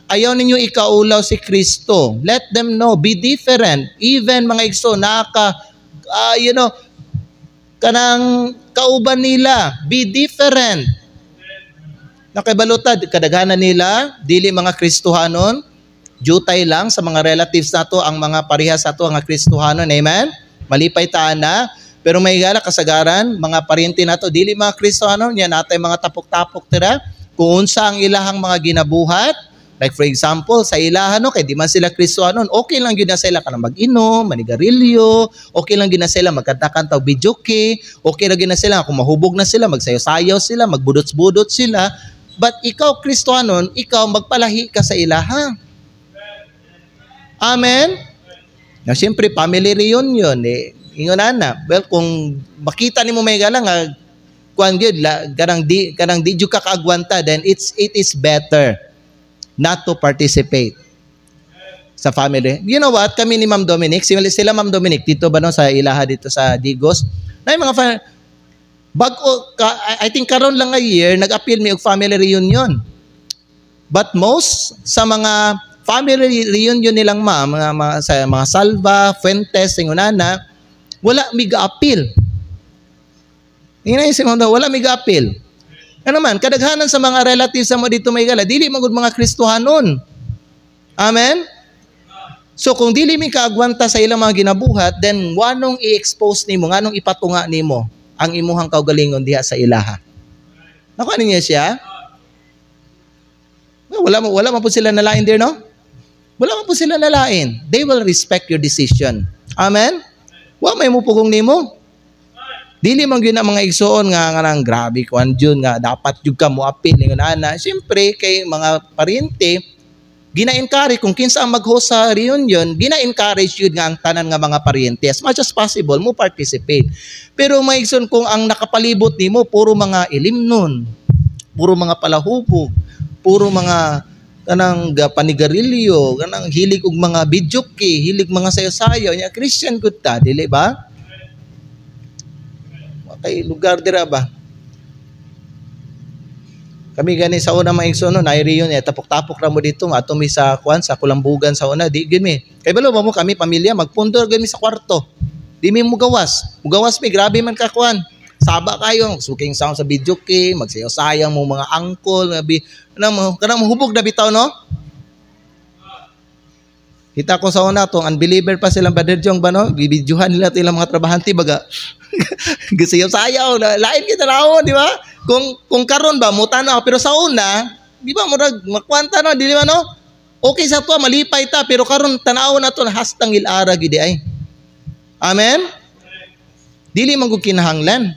ayaw ninyo ikaulaw si Kristo. Let them know, be different. Even mga igsoon, kanang kauban nila, be different. Nakibalutad, kadaghanan nila, dili mga Kristohanon, jutay lang sa mga relatives nato ang mga parehas nato nga Kristohanon, amen? Malipay taan na, pero may gala kasagaran, mga paryente nato, dili mga Kristohanon, yan natay mga tapok-tapok tira, kung unsa ang ilahang mga ginabuhat. Like for example, sa ilahan, kay di man sila Kristohanon, okay lang yun na sila kanang mag-inom, manigarilyo, okay lang yun na sila magkanta-kanta o videoke, okay lang yun na sila kung mahubog na sila, magsayaw-sayaw sila, magbudots-budot sila. But ikaw, Kristohanon, ikaw magpalahi ka sa ilaha. Amen? Now, siyempre, family reunion, ingon na. Well, kung makita ni mo may galang, kuan gyud kanang di jud ka kaagwanta, then it is better not to participate sa family. You know what? Kami ni Ma'am Dominic, sila Ma'am Dominic, dito ba no, sa ilaha dito sa Digos, na yung mga I think karon lang a year, nag-appeal mi og family reunion. But most sa mga family reunion nilang sa mga Salva, Fuentes, Singunana, wala mi ga-appeal. Ingay si Ma'am, wala mi ga-appeal. Ano man, kadaghanan sa mga relatives mo dito may gala, dili magud mga Kristohanon. Amen? So kung dili mi kaagwanta sa ilang mga ginabuhat, then wanong i-expose nimo, nganong ipatunga nimo ang imuhang kaugalingon diha sa ilaha. Nakuha niya siya? Wala man po sila nalain there, no? Wala man po sila nalain. They will respect your decision. Amen? Wa may mupugong nimo. Dili man gyud na mga igsoon nga nang grabe kuan jud nga dapat jud ka mo appeal ningon ana. Siyempre kay mga paryente gina-encourage kung kinsa ang mag-host sa reunion, gina-encourage yun nga ang tanan nga mga paryente as much as possible mo participate. Pero mga igsoon kung ang nakapalibot nimo puro mga ilimnon, puro mga palahubog, puro mga kanang panigarilyo, kanang hilig og mga videoke, hilig mga sayo-sayo, nya Christian gud ta, dili ba? Kay lugar dira ba? Kami gani sa una mga igsoon na reunion tapok-tapok ra mo dito ato mi sa kuan sa Kulambugan sa una di gid mi. Kay balo mo kami pamilya magpundor gid mi sa kwarto. Di mi mugawas. Mugawas mi grabe man ka kuan. Saba kayo suking sound sa videoke, magsayaw-sayang mo mga angkol, kanang mahubog na bitaw no? Kita ko sa una tong unbeliever pa silang Brother Jong ba no? Bibidyohan nila ilang mga trabahante baga. Gisayaw-sayaw, lain kita raon, di ba? Kung karon ba mo tanaw pero sa una, di ba murag makwanta no, dili man no? Okay sa to malipay ta pero karon tanaw na to hastang ilara gid ay. Amen. Dili man gud kinahanglan.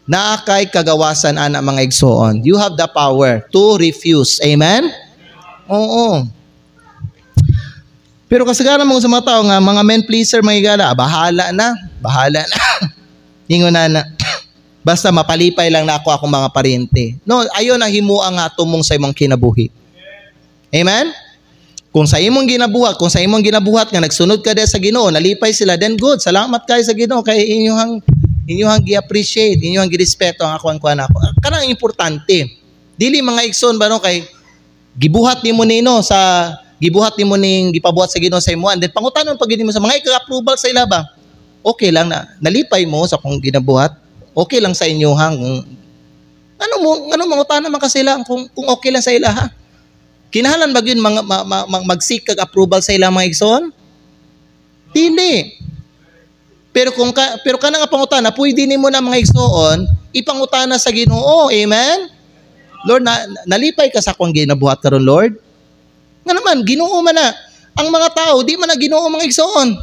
Naa kay kagawasan ana mga igsoon. You have the power to refuse. Amen? Oo. Pero kasagaran mo sa mga tao nga mga men pleaser mga igala, bahala na. Ingon na. Basta mapalipay lang na ako akong mga paryente. No, ayon na himuang nga tumong sa imong kinabuhi. Amen? Kung sa imong ginabuhat nga nagsunod ka sa Ginoo, nalipay sila, then good. Salamat kayo sa Ginoo kay inyong gi-appreciate, inyong gi-respeto ang akuan ako. Kanang importante. Dili mga igsoon ba no kay gibuhat nimo nino sa gibuhat nimo ning gipabuhat sa Ginoo sa imuan. Then pangutanon pag nimo sa mga ika-approval sa ila ba? Okay lang na nalipay mo sa kung ginabuhat. Okay lang sa inyo hang ano mangutana man ka sila kung okay lang sa ila ha. Kinahanglan ba gyud mag-seek kag approval sa ila mga igsoon? Dili. Pero kana nga pangutana, pwede nimo na mga igsoon ipangutana sa Ginoo. Amen. Lord, nalipay ka sa akong ginabuhat karon, Lord. Nga naman, Ginoo man na. Ang mga tao, di man na Ginoo mga igsoon.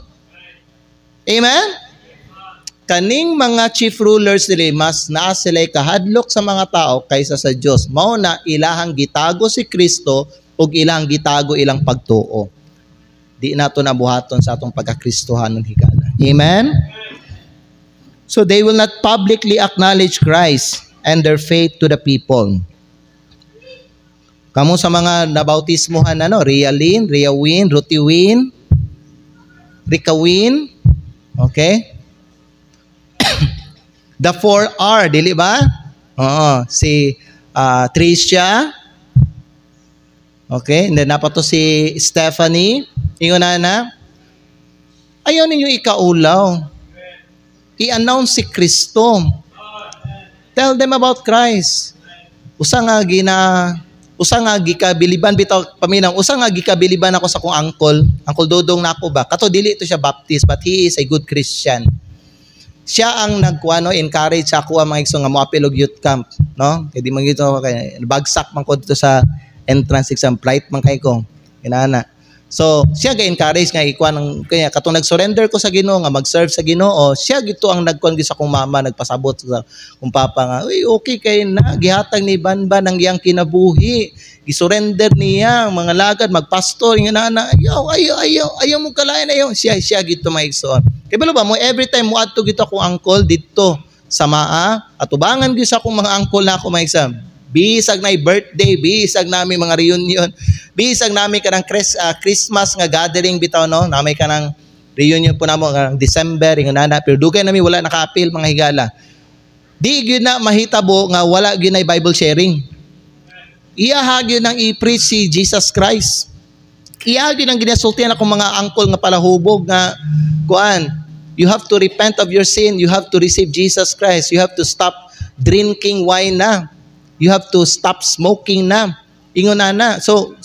Amen? Kaning mga chief rulers nila, mas naa sila'y kahadlok sa mga tao kaysa sa Diyos. Mao na ilahang gitago si Kristo o ilahang gitago ilang pagtuo. Di nato nabuhaton sa atong pagkakristohanon higala. Amen? So they will not publicly acknowledge Christ and their faith to the people. Kamu sa mga nabautismohan, Rialyn, Riawin, Rutiwin, Ricawin, okay? The 4R, dili ba? Oo, si Tricia, okay? And then napato si Stephanie, ingon na, ayaw ninyo ikaulaw. I-announce si Kristo. Tell them about Christ. Usa nga gikabiliban bitaw paminang, usa nga gikabiliban ako sa kong Uncle Dodong nako ba. Kato dili ito siya Baptist, but he is a good Christian. Siya ang encourage ako ang mga igsoon nga moapil og youth camp, no? Kay di man gito kay bagsak man ko dito sa entrance exam, flight man kay ko. Kinana. So, siya ga-encourage nga ikuan kaya katong nag-surrender ko sa Ginoo nga mag-serve sa Ginoo, siya gito ang nagkuan sa kong mama, nagpasabot sa kong papa nga, "Uy, okay kay na gihatag ni Banban ang iyang kinabuhi. Gisurrender niya mga lagad magpastor nga nana. Ayaw mo kalain ayaw." Siya gito maigsoon. Kay balo ba mo every time mo adto gito akong uncle dito sa Maa, at ubangan gyud sa akong mga uncle na ako maigsoon. Bisag na birthday, bisag nami mga reunion, bisag nami kanang Christmas nga gathering bitaw, no? Namay kanang reunion po namo kanang December, ingana, pero dugay nami wala nakaapil mga higala. Di gyud na mahitabo nga wala gyud na Bible sharing. Iya gyud nang i-preach si Jesus Christ. Iya gyud nang ginasultihan akong mga uncle nga palahubog nga kuan, you have to repent of your sin, you have to receive Jesus Christ, you have to stop drinking wine na. You have to stop smoking na. Ingon na. So,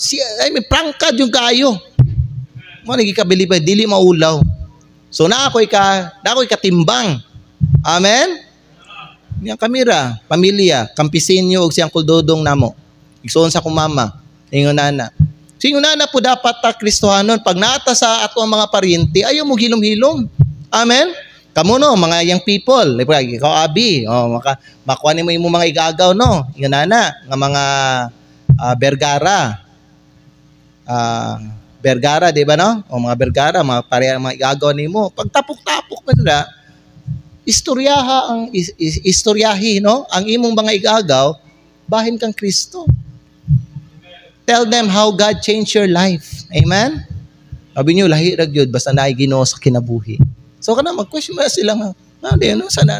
may prangkad yung kayo. Mo nagikabilibay, dili maulaw. So, na ako'y katimbang. Amen? Yang kamera, pamilya, kampisinyo, og siyang kuldodong namo. Igsoon sa kumama. Ingon na. So, ingon na po dapat ta Kristohanon. Pag naata sa ato ang mga paryente, ayaw mo hilom-hilom. Amen? Kamu no, mga young people, ikaw abi, makuha mo yung mga igagaw, no? Yun na, nga mga Bergara, di ba, no? O mga Bergara, mga pareha, mga igagaw ni mo. Pag tapok-tapok mo nila, istoryahi, no? Ang imong mga igagaw, bahin kang Kristo. Tell them how God changed your life. Amen? Sabi niyo, lahi ragyod, basta naay Ginoo sa kinabuhi. So kana mag-question mo sila nga,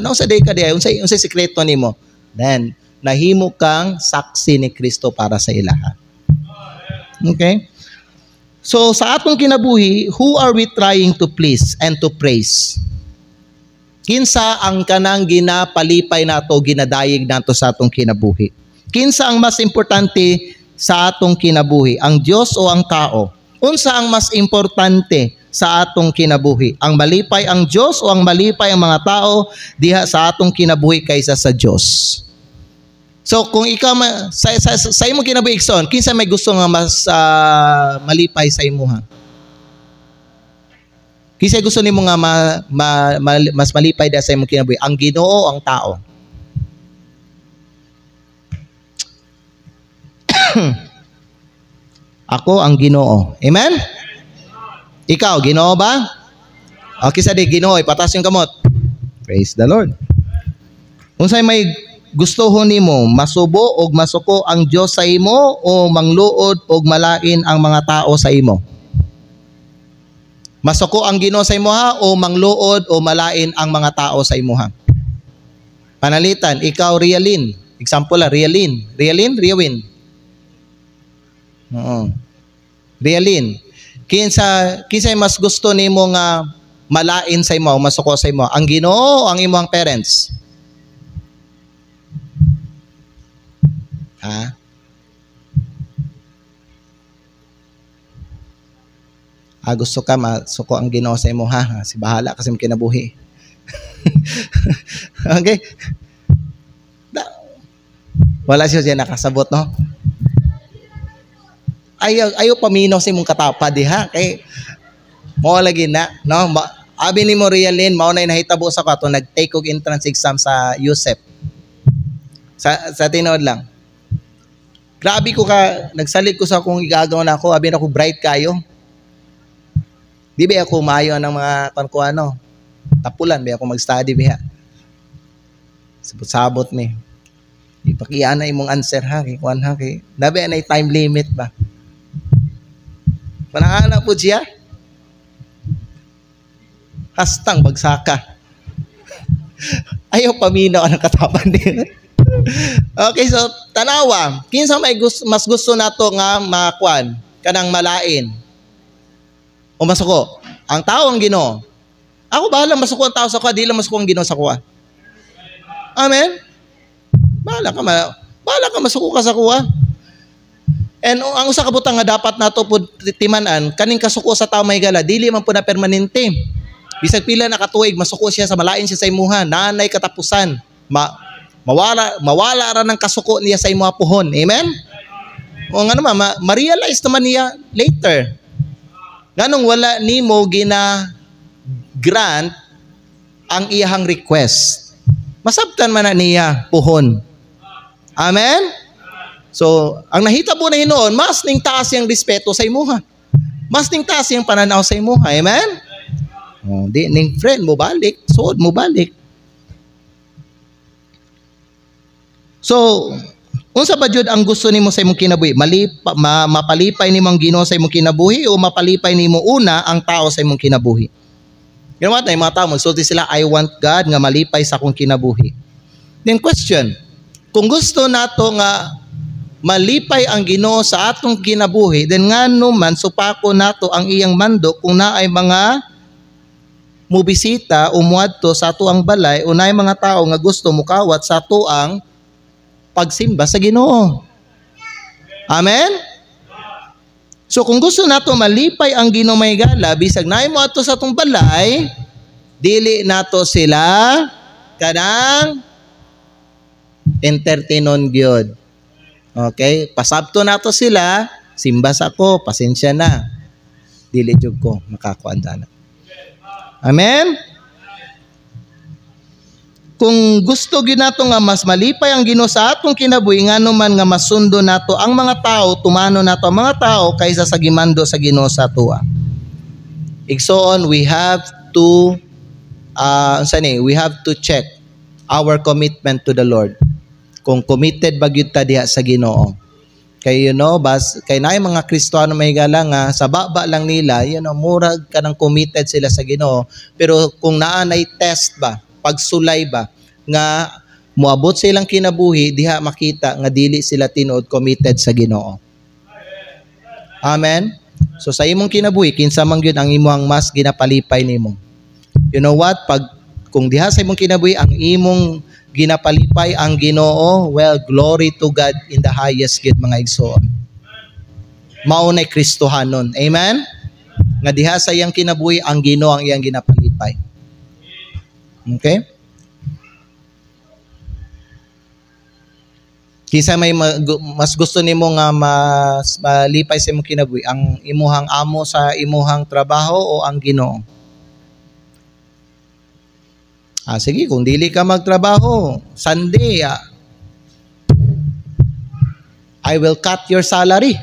sa day ka day, unsay sikreto nimo? Then nahimo kang saksi ni Kristo para sa ilaha. Okay? So sa atong kinabuhi, who are we trying to please and to praise? Kinsa ang kanang ginapalipay nato, ginadayeg nato sa atong kinabuhi? Kinsa ang mas importante sa atong kinabuhi, ang Dios o ang tao? Unsa ang mas importante sa atong kinabuhi? Ang malipay ang Diyos o ang malipay ang mga tao diha sa atong kinabuhi kaysa sa Diyos? So kung ikaw sa imong kinabuhi igsoon, kinsa may gusto nga mas malipay sa imuha? Kinsa gusto nimo nga mas malipay diha sa imong kinabuhi? Ang Ginoo o ang tao? Ako ang Ginoo. Amen? Ikaw, Ginoo ba? Okay, sa di, Ginoo, ipatas yung kamot. Praise the Lord. Unsay may gustuhon nimo, masubo o masuko ang Dios sa imo o mangluod o malain ang mga tao sa imo? Masuko ang Ginoo sa imo ha o mangluod o malain ang mga tao sa imo ha? Panalitan, ikaw Rialyn. Example Rialyn. Riawin. Oo. Rialyn. Kinsa mas gusto nimo nga malain sa imo, masuko sa imo? Ang Ginoo o ang imong parents? Ha? Gusto ka masuko ang Ginoo sa imo ha? Si bahala kasi kinabuhi. Okay? Wala siya nakasabot, no? Ayaw paminaw sa imong katapad, ha? Kay, mo lagi na, no? Abi ni mo Rialin, mao na nahitabo sa kato, nag-take og entrance exam sa USEP. Sa tinod lang. Grabe ko ka, nagsalit ko sa akong igagaw na ako, abi na ako bright kayo. Di ba ako maayo ng mga ano, tapulan, ba ako mag-study ba? Sabot-sabot ni. Ipakiyaan na imong answer ha, kay kuan ha, kay nabi na time limit ba? Panahana po siya. Hastang bagsaka. Ayaw paminaw ang katapan din. Okay, so tanawa, kinsa may mas gusto nato nga makuan kanang malain o masuko ang tao ang Ginoo. Ako bahala masuko ang tao sa kuha, di lang masuko ang Ginoo sa kuha. Amen. Bahala ka masuko ka sa kuha. And ang usa ka butang nga dapat nato pud timan-an kaning kasuko sa tao may gala dili man pud na permanente. Bisag pila na katuig masuko siya sa malain siya sa imuha, nanay katapusan. Mawala ra ng kasuko niya sa imuha puhon. Amen? O nga naman, ma-realize naman niya later. Ganong wala nimo gina-grant ang iyahang request. Masabtan man na niya puhon. Amen? So, ang nahitabo na hinoon, mas ning taas yung respeto sa imuha. Mas ning taas yung pananaw sa imuha. Amen? Oh, di ning friend mo balik, suod mo balik. So, unsa ba jud ang gusto nimo sa imong kinabuhi? Mapalipay nimo ang Ginoo sa imong kinabuhi o mapalipay nimo una ang tao sa imong kinabuhi? You know what? Ay mga tao magsulti sila, I want God nga malipay sa akong kinabuhi. Then question, kung gusto nato nga malipay ang Ginoo sa atong kinabuhi, then ngano man supako nato ang iyang mandok kung naay mga mubisita o muadto sa ato ang balay o naay mga tao nga gusto mukawat sa ato ang pagsimba sa Ginoo. Amen? So kung gusto nato malipay ang Ginoo may gala, bisag naay mo ato sa atong balay, dili nato sila kanang entertainon gyud. Okay? Pasabto nato sila, simba sa ko, pasensya na. Dili jud ko makakuan dana. Amen? Kung gusto gyud nato nga mas malipay ang Ginoo sa atong kinabuhi, ngano man nga masundo nato ang mga tao, tumano nato ang mga tao kaysa sa gimando sa Ginoo sa atoa. Igsoon, we have to we have to check our commitment to the Lord. Kung committed ba gyud ta diha sa Ginoo. Kay kay naay mga Kristiyano may gala nga sa baba lang nila, murag kanang committed sila sa Ginoo, pero kung naanay test ba, pagsulay ba nga moabot silang kinabuhi, diha makita nga dili sila tinuod committed sa Ginoo. Amen. So sa imong kinabuhi, kinsa man gyud ang imong mas ginapalipay nimo. You know what? Kung diha sa imong kinabuhi ang imong ginapalipay ang Ginoo, well, glory to God in the highest good mga igsoon. Maunay Kristohanon. Amen? Nga diha sa iyang kinabuhi ang Ginoo ang iyang ginapalipay. Okay? Kisa may mas gusto nimo nga mas malipay sa imong kinabuhi, ang imuhang amo sa imuhang trabaho o ang Ginoo? Sige, kung dili ka magtrabaho, Sunday, I will cut your salary.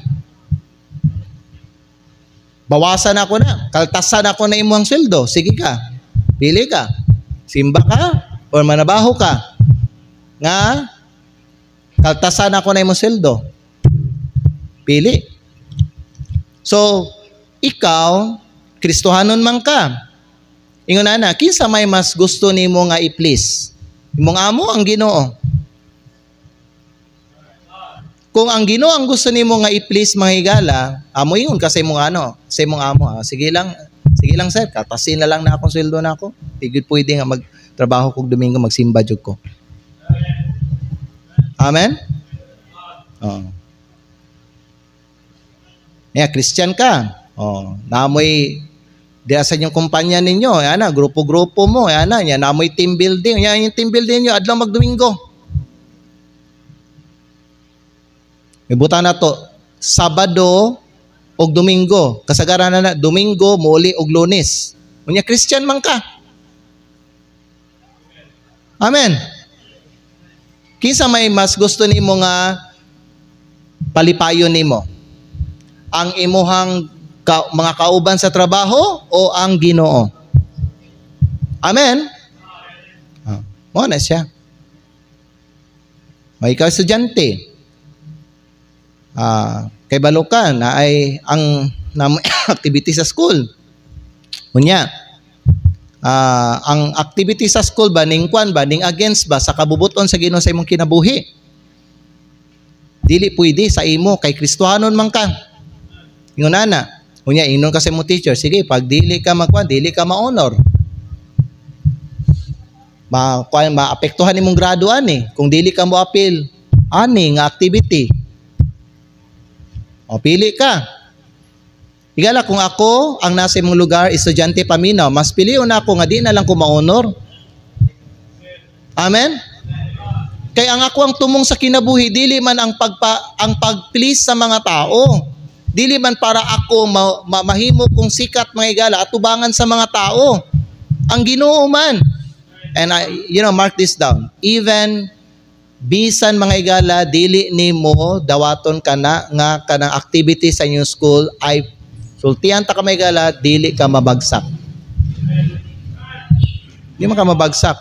Bawasan ako na. Kaltasan ako na imuhang sweldo. Sige ka. Pili ka. Simba ka or manabaho ka. Nga, kaltasan ako na imuhang sweldo. Pili. So, ikaw, Kristohanon man ka. Ingon na, kinsa may mas gusto nimo nga i-please? Imong amo ang Ginoo. Kung ang Ginoo ang gusto nimo nga i-please mga higala, amo ingon ka sa imong sa imong amo. Sige lang sir, katasin na lang na akong sweldo na ako. Tigid pwede nga magtrabaho kog Domingo, magsimba jud ko. Amen? Oh. Yeah, Christian ka. Oh, namoy Diya sa inyong kumpanya ninyo, yan na, grupo-grupo mo, yan na mo'y team building. Yan yung team building nyo, adlaw magdomingo. Ibutan na to, Sabado o Domingo. Kasagaran na Domingo, muli o Lunes. Unya Christian man ka. Amen. Kinsa may mas gusto nimo nga palipayon nimo? Ang imuhang mga kauban sa trabaho o ang Ginoo? Amen? Mo na siya. May ikaw estudyante. Kay balukan na ay ang activity sa school. Unya, ang activity sa school ba, ning kwan ba, ning against ba, sa kabubuton sa Ginoo sa imong kinabuhi? Dili pwede sa imo, kay Kristohanon man ka. Ingon na. Unya, ingnon kasi mo teacher, sige, pag dili ka magkwan, dili ka ma-honor. Maapektuhan nimong grado ani, kung dili ka mo appeal, ani nga activity. O, pili ka. Higala, kung ako, ang nasa imong lugar, estudyante paminaw, mas piliyon ako nga di na lang ko ma-honor. Amen? Kaya ang ako ang tumong sa kinabuhi, dili man ang pag-please sa mga tao. Dili man para ako mahimo kong sikat mga higala at tubangan sa mga tao. Ang Ginoo man. And mark this down. Even bisan mga higala, dili nimo dawaton kana nga kanang activity sa inyong school ay sultihan ta ka mga higala, dili ka mabagsak. Di man ka mabagsak.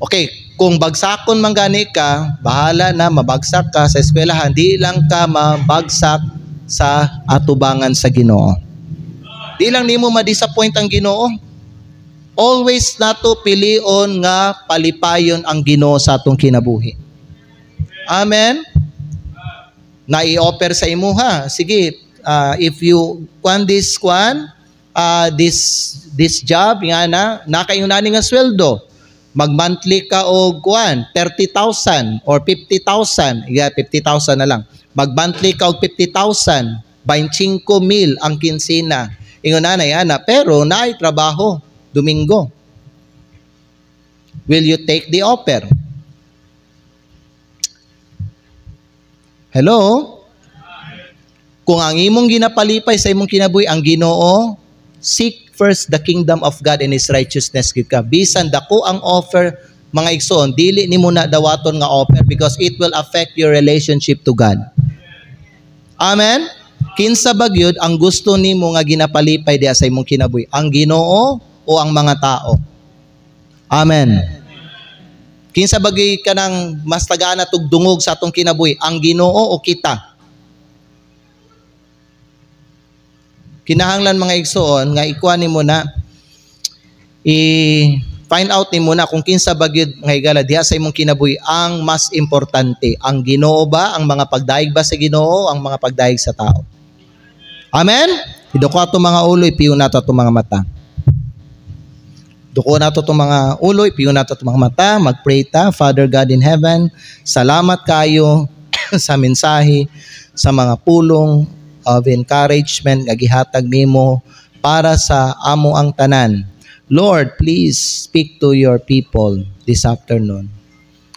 Okay, kung bagsakon man gani ka, bahala na mabagsak ka sa eskwelahan, di lang ka mabagsak sa atubangan sa Ginoo. Di lang nimo ma-disappoint ang Ginoo. Always nato pilion nga palipayon ang Ginoo sa atong kinabuhi. Amen. Na i-offer sa imo ha. Sige, if you want this job nga na kayo na nga sweldo. Mag-monthly ka og 30,000 or 50,000. Yeah, 50,000 na lang. Mag-monthly ka og 50,000, 25,000 ang kinsina. Ingon na yana, pero naay trabaho, Domingo. Will you take the offer? Hello? Kung ang imong ginapalipay sa imong kinabuhi ang Ginoo, seek first the kingdom of God and His righteousness. Bisan dako ang offer, mga igsoon, dili nimo na dawaton nga offer because it will affect your relationship to God. Amen? Kinsa bagyod ang gusto nimo nga ginapalipay diha sa imong kinabuhi? Ang Ginoo o ang mga tao? Amen. Kinsa bagay ka nang mas tagana tug dungog sa atong kinabuhi? Ang Ginoo o kita? Kinahanglan mga igsoon nga ikuha nimo na find out nimo na kung kinsa bagyod nga higala diha sa imong kinabuhi ang mas importante, ang Ginoo ba, ang mga pagdaig ba sa Ginoo, ang mga pagdaig sa tao. Amen? Iduko ato mga ulo, ipiyo nato ato mga mata. Duko nato ato mga ulo, ipiyo nato ato mga mata, magpray ta. Father God in heaven, salamat kayo sa mensahe, sa mga pulong of encouragement nga gihatag nimo para sa amo ang tanan. Lord, please speak to your people this afternoon.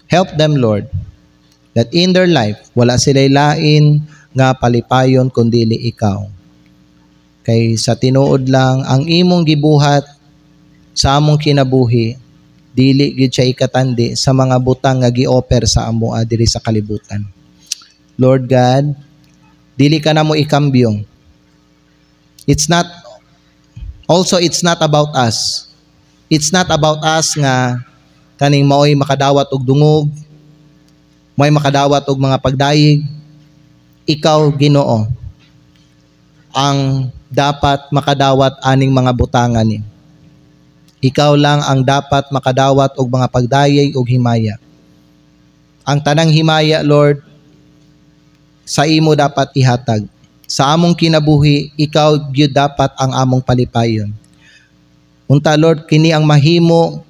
Help them, Lord, that in their life, wala sila'y lain nga palipayon kundili ikaw. Kay sa tinuod lang, ang imong gibuhat sa among kinabuhi, dili gid siya ikatandi sa mga butang nga gi-offer sa amo diri sa kalibutan. Lord God, dili ka na mo ikambyo. It's not about us. It's not about us nga kaning maoy makadawat og dungog, maoy makadawat og mga pagdayig. Ikaw, Ginoo, ang dapat makadawat aning mga butangan ni. Ikaw lang ang dapat makadawat og mga pagdayig og himaya. Ang tanang himaya, Lord, sa imo dapat ihatag. Sa among kinabuhi, ikaw gyud dapat ang among palipayon. Unta, Lord, kini ang mahimo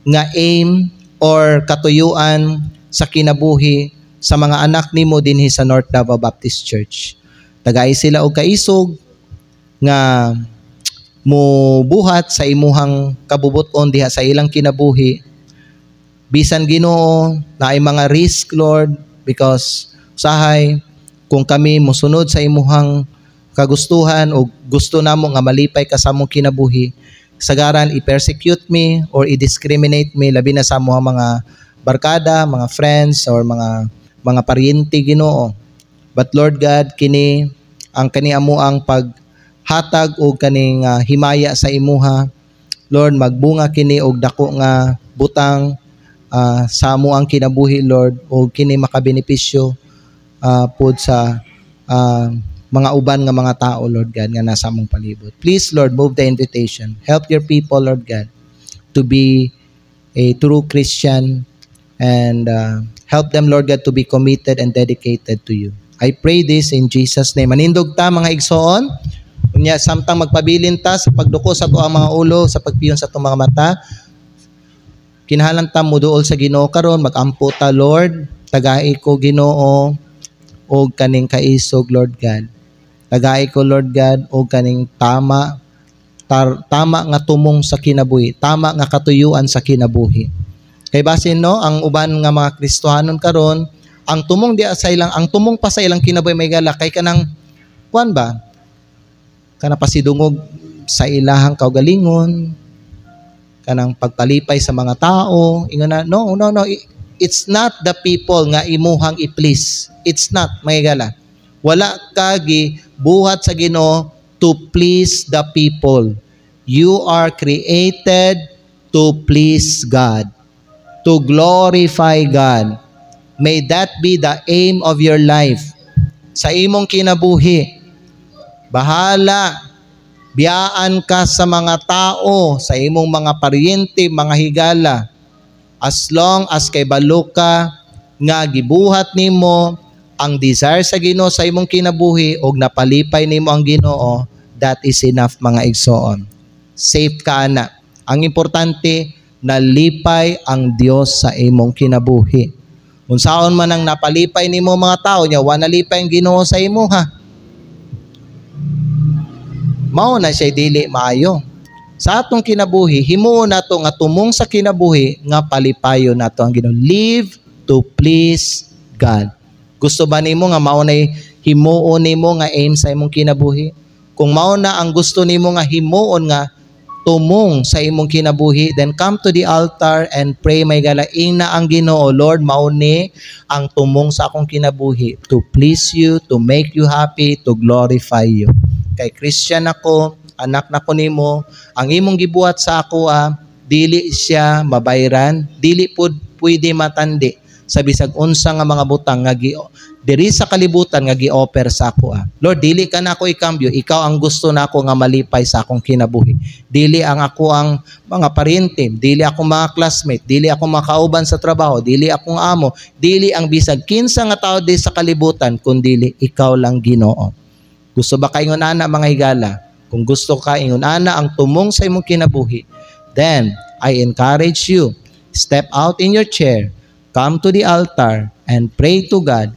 nga aim or katuyuan sa kinabuhi sa mga anak nimo dinhi sa North Davao Baptist Church. Tagay sila og kaisog nga mo buhat sa imuhang kabubuton diha sa ilang kinabuhi. Bisan Ginoo na ay mga risk, Lord, because usahay kung kami mosunod sa imuhang kagustuhan o gusto namo nga malipay ka sa among kinabuhi, sagaran i-persecute me or i-discriminate me labi na sa among mga barkada, mga friends or mga paryente, Ginoo. But Lord God, kini ang amo ang paghatag o kaning himaya sa imuha. Lord, magbunga kini og dako nga butang sa amo ang kinabuhi, Lord, o kini makabenepisyo pod sa mga uban nga mga tao, Lord God, nga nasa among palibot. Please, Lord, move the invitation. Help your people, Lord God, to be a true Christian and help them, Lord God, to be committed and dedicated to you. I pray this in Jesus' name. Manindog ta, mga igsoon. Unya, samtang magpabilin ta sa pagduko sa tuang mga ulo, sa pagpiyon sa tuang mga mata, kinahanglan ta mo duol sa Ginoo karon, magampo ta, Lord. Tagai ko, Ginoo, o kaning kaisog, Lord God. Tagai ko, Lord God, o kaning tama nga tumong sa kinabuhi, tama nga katuyuan sa kinabuhi. Kay basin no, ang uban nga mga Kristohanon karon, ang tumong pa sa ilang kinabuhi may gala kay kanang kuan ba? Kana pasidungog sa ilahang kaugalingon, kanang pagpalipay sa mga tao, ingon na no, it's not the people nga imuhang i-please. It's not, may gala. Wala kagi buhat sa Ginoo to please the people. You are created to please God, to glorify God. May that be the aim of your life. Sa imong kinabuhi, bahala, biyaan ka sa mga tao, sa imong mga paryente, mga higala. As long as kay balo ka nga gibuhat nimo ang desire sa Ginoo sa imong kinabuhi og napalipay nimo ang Ginoo, that is enough, mga igsoon. Safe ka na. Ang importante, nalipay ang Dios sa imong kinabuhi. Unsaon man ang napalipay nimo mga tao nya, wa nalipay ang Ginoo sa imo, ha. Mao na siya dili maayo. Sa atong kinabuhi, himuon nato nga tumong sa kinabuhi nga palipayon nato ang Ginoo. Live to please God. Gusto ba nimo nga mao nay himuon nimo nga aim sa imong kinabuhi? Kung mao na ang gusto nimo nga himuon nga tumong sa imong kinabuhi, then come to the altar and pray, may galaing na ang Ginoo. Lord, mao ni ang tumong sa akong kinabuhi to please you, to make you happy, to glorify you. Kay Christian ako, anak na ko nimo, ang imong gibuhat sa ako dili siya mabayran, dili pud pwede matandi sa bisag unsa nga mga butang nga diri sa kalibutan nga gi-offer sa ako. Lord, dili ka na ako ikambyo, ikaw ang gusto na ako nga malipay sa akong kinabuhi. Dili ang ako ang mga paryente, dili ako mga classmate, dili ako makauban sa trabaho, dili akong amo, dili ang bisag kinsa nga tao di sa kalibutan, kundi ikaw lang, Ginoo. Gusto ba ka ingon ana, mga higala? Kung gusto ka ingon ana ang tumong sa imong kinabuhi, then I encourage you, step out in your chair, come to the altar and pray to God